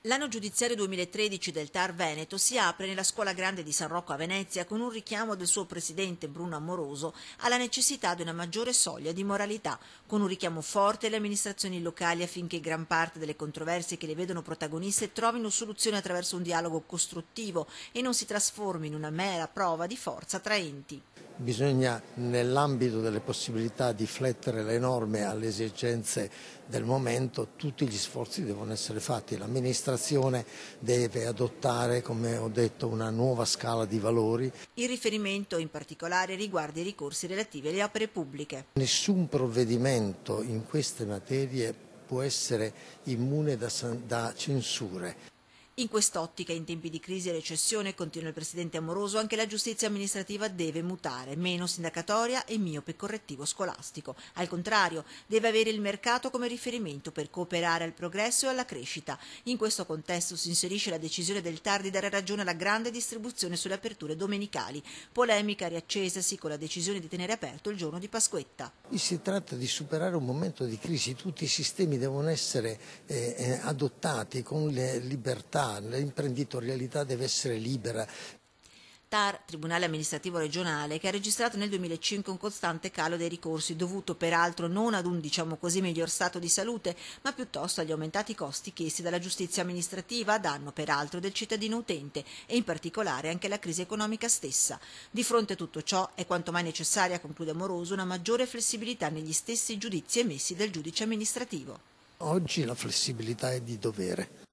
L'anno giudiziario 2013 del TAR Veneto si apre nella Scuola Grande di San Rocco a Venezia con un richiamo del suo presidente Bruno Amoroso alla necessità di una maggiore soglia di moralità, con un richiamo forte alle amministrazioni locali affinché gran parte delle controversie che le vedono protagoniste trovino soluzione attraverso un dialogo costruttivo e non si trasformi in una mera prova di forza tra enti. Bisogna, nell'ambito delle possibilità di flettere le norme alle esigenze del momento, tutti gli sforzi devono essere fatti. L'amministrazione deve adottare, come ho detto, una nuova scala di valori. Il riferimento in particolare riguarda i ricorsi relativi alle opere pubbliche. Nessun provvedimento in queste materie può essere immune da censure. In quest'ottica, in tempi di crisi e recessione, continua il presidente Amoroso, anche la giustizia amministrativa deve mutare, meno sindacatoria e miope correttivo scolastico. Al contrario, deve avere il mercato come riferimento per cooperare al progresso e alla crescita. In questo contesto si inserisce la decisione del TAR di dare ragione alla grande distribuzione sulle aperture domenicali, polemica riaccesasi con la decisione di tenere aperto il giorno di Pasquetta. Si tratta di superare un momento di crisi, tutti i sistemi devono essere adottati con le libertà. L'imprenditorialità deve essere libera. TAR, Tribunale Amministrativo Regionale, che ha registrato nel 2005 un costante calo dei ricorsi, dovuto peraltro non ad un, diciamo così, miglior stato di salute, ma piuttosto agli aumentati costi chiesti dalla giustizia amministrativa, a danno peraltro del cittadino utente e in particolare anche la crisi economica stessa. Di fronte a tutto ciò è quanto mai necessaria, conclude Amoroso, una maggiore flessibilità negli stessi giudizi emessi dal giudice amministrativo. Oggi la flessibilità è di dovere.